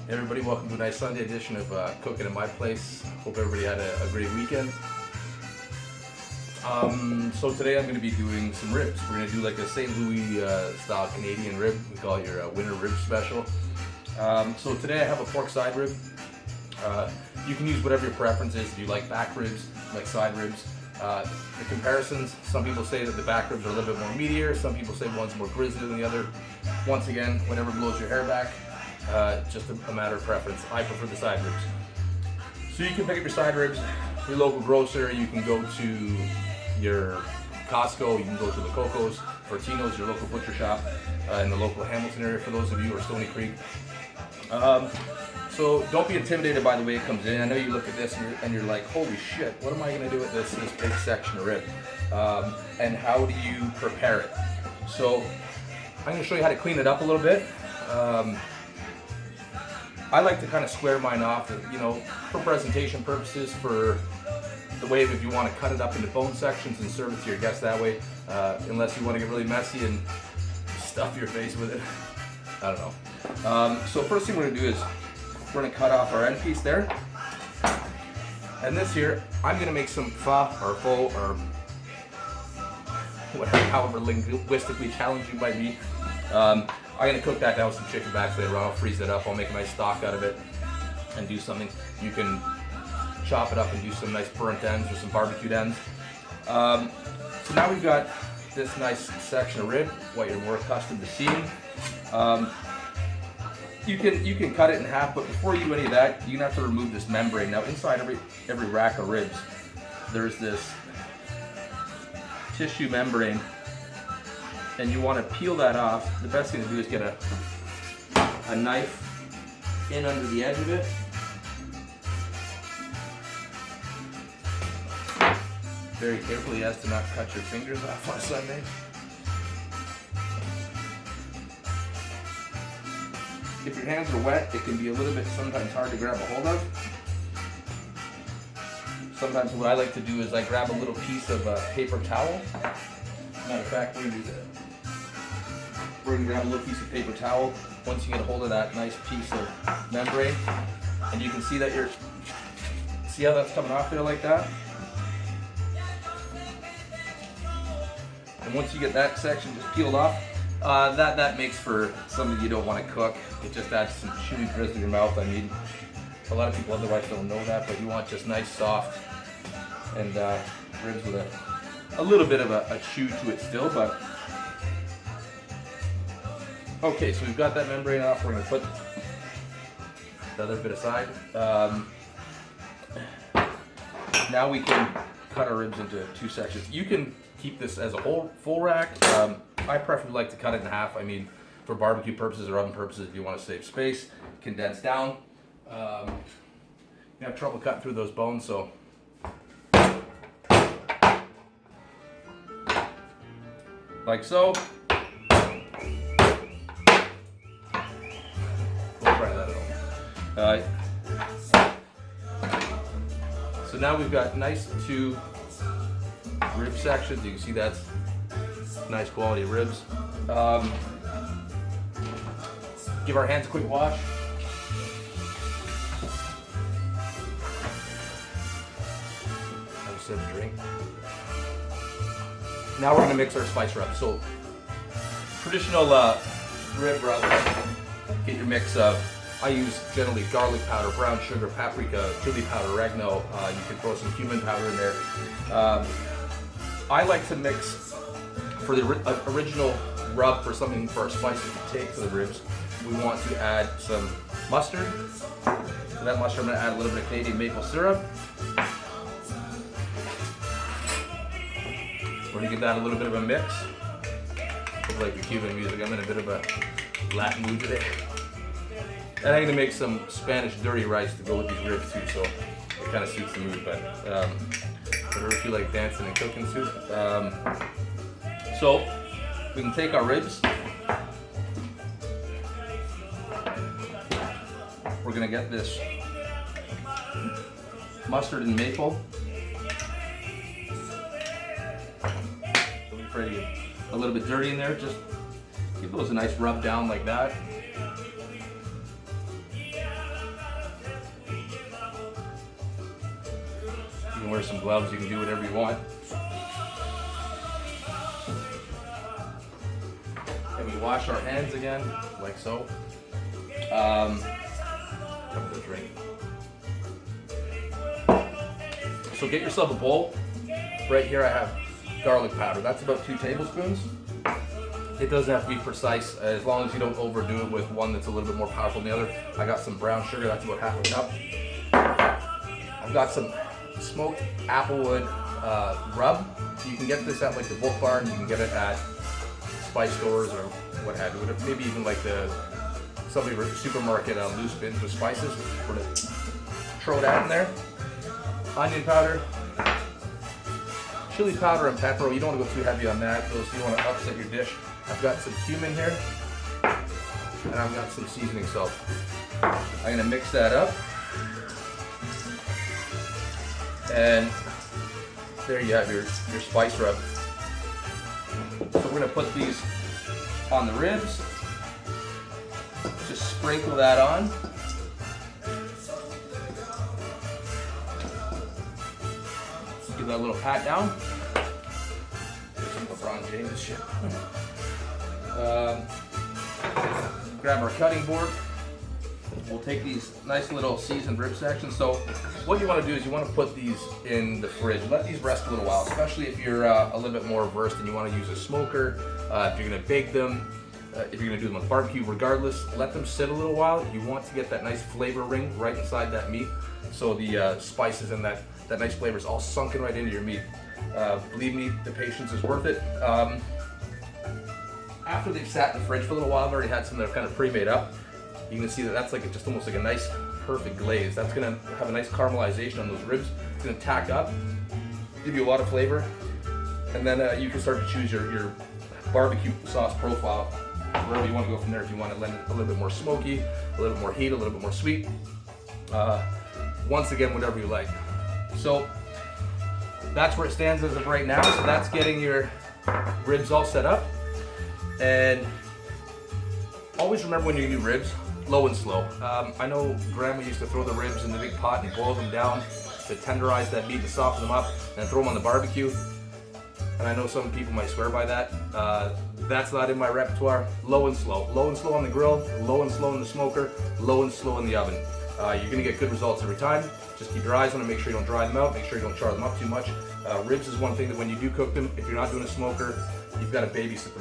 Hey everybody, welcome to a nice Sunday edition of Cooking at My Place. Hope everybody had a great weekend. So today I'm going to be doing some ribs. We're going to do like a St. Louis style Canadian rib. We call it your winter rib special. So today I have a pork side rib. You can use whatever your preference is. If you like back ribs, like side ribs. The comparisons, some people say that the back ribs are a little bit more meatier. Some people say one's more grizzly than the other. Once again, whatever blows your hair back. Just a matter of preference. I prefer the side ribs. So you can pick up your side ribs, your local grocer, you can go to your Costco, you can go to the Cocos, Fortino's, your local butcher shop in the local Hamilton area for those of you, or Stony Creek. So don't be intimidated by the way it comes in. I know you look at this and you're like, holy shit, what am I going to do with this big section of rib? And how do you prepare it? So I'm going to show you how to clean it up a little bit. I like to kind of square mine off, you know, for presentation purposes, for the way if you want to cut it up into bone sections and serve it to your guests that way, unless you want to get really messy and stuff your face with it. I don't know. So first thing we're going to do is we're going to cut off our end piece there. And this here, I'm going to make some pho or pho or whatever, however linguistically challenging you might be. I'm going to cook that down with some chicken backs later on. I'll freeze it up. I'll make a nice stock out of it and do something. You can chop it up and do some nice burnt ends or some barbecued ends. So now we've got this nice section of rib, what you're more accustomed to seeing. You can cut it in half, but before you do any of that, you're going to have to remove this membrane. Now inside every rack of ribs, there's this tissue membrane. And you want to peel that off. The best thing to do is get a knife in under the edge of it. Very carefully as to not cut your fingers off on Sunday. If your hands are wet, it can be a little bit sometimes hard to grab a hold of. Sometimes what I like to do is I grab a little piece of paper towel. Matter of fact, we're going to do that. We're going to grab a little piece of paper towel. Once you get a hold of that nice piece of membrane, and you can see that see how that's coming off there like that? And once you get that section just peeled off, that makes for something you don't want to cook. It just adds some chewy grit in your mouth. I mean, a lot of people otherwise don't know that, but you want just nice, soft, and ribs with a little bit of a chew to it still, but okay, so we've got that membrane off. We're going to put the other bit aside. Now we can cut our ribs into two sections. You can keep this as a whole full rack. I preferably like to cut it in half. I mean, for barbecue purposes or oven purposes, if you want to save space, condense down. You have trouble cutting through those bones, so like so. So now we've got nice two rib sections. You can see that's nice quality ribs. Give our hands a quick wash. Have a sip of drink. Now we're going to mix our spice rub. So traditional rib rub, get your mix of, I use generally garlic powder, brown sugar, paprika, chili powder, oregano. You can throw some cumin powder in there. I like to mix, for the original rub, for something for our spices to take to the ribs, we want to add some mustard. For that mustard, I'm going to add a little bit of Canadian maple syrup. We're going to give that a little bit of a mix. Look like the Cuban music. I'm in a bit of a Latin mood today. And I'm going to make some Spanish dirty rice to go with these ribs too, so it kind of suits the mood. But whatever you feel like dancing and cooking soup. So we can take our ribs. We're going to get this mustard and maple. So we're afraid to get a little bit dirty in there. Just give those a nice rub down like that. wear some gloves, you can do whatever you want. And we wash our hands again, like so. Have a drink. So get yourself a bowl. Right here I have garlic powder. That's about 2 tablespoons. It doesn't have to be precise, as long as you don't overdo it with one that's a little bit more powerful than the other. I got some brown sugar, that's about half a cup. I've got some smoked applewood rub. You can get this at like the Bulk Barn, you can get it at spice stores or what have you. Maybe even like the supermarket loose bins with spices. We're gonna throw that in there. Onion powder, chili powder and pepper. You don't want to go too heavy on that. Those you want to upset your dish. I've got some cumin here, and I've got some seasoning salt. I'm gonna mix that up, and there you have your spice rub. So we're gonna put these on the ribs. Just sprinkle that on. Give that a little pat down. There's some LeBron James shit. Grab our cutting board. We'll take these nice little seasoned rib sections. So what you want to do is you want to put these in the fridge. Let these rest a little while, especially if you're a little bit more versed and you want to use a smoker. If you're going to bake them, if you're going to do them on barbecue, regardless, let them sit a little while. You want to get that nice flavor ring right inside that meat, so the spices and that nice flavor is all sunken right into your meat. Believe me, the patience is worth it. After they've sat in the fridge for a little while, I've already had some that are kind of pre-made up. You can see that that's like just almost like a nice, perfect glaze. That's gonna have a nice caramelization on those ribs. It's gonna tack up, give you a lot of flavor, and then you can start to choose your barbecue sauce profile, wherever you want to go from there. If you want to lend it a little bit more smoky, a little bit more heat, a little bit more sweet. Once again, whatever you like. So that's where it stands as of right now. So that's getting your ribs all set up. And always remember when you do ribs, low and slow. I know Grandma used to throw the ribs in the big pot and boil them down to tenderize that meat and soften them up and throw them on the barbecue. And I know some people might swear by that. That's not in my repertoire. Low and slow. Low and slow on the grill, low and slow in the smoker, low and slow in the oven. You're gonna get good results every time. Just keep your eyes on them, make sure you don't dry them out, make sure you don't char them up too much. Ribs is one thing that when you do cook them, if you're not doing a smoker, you've got to babysit them.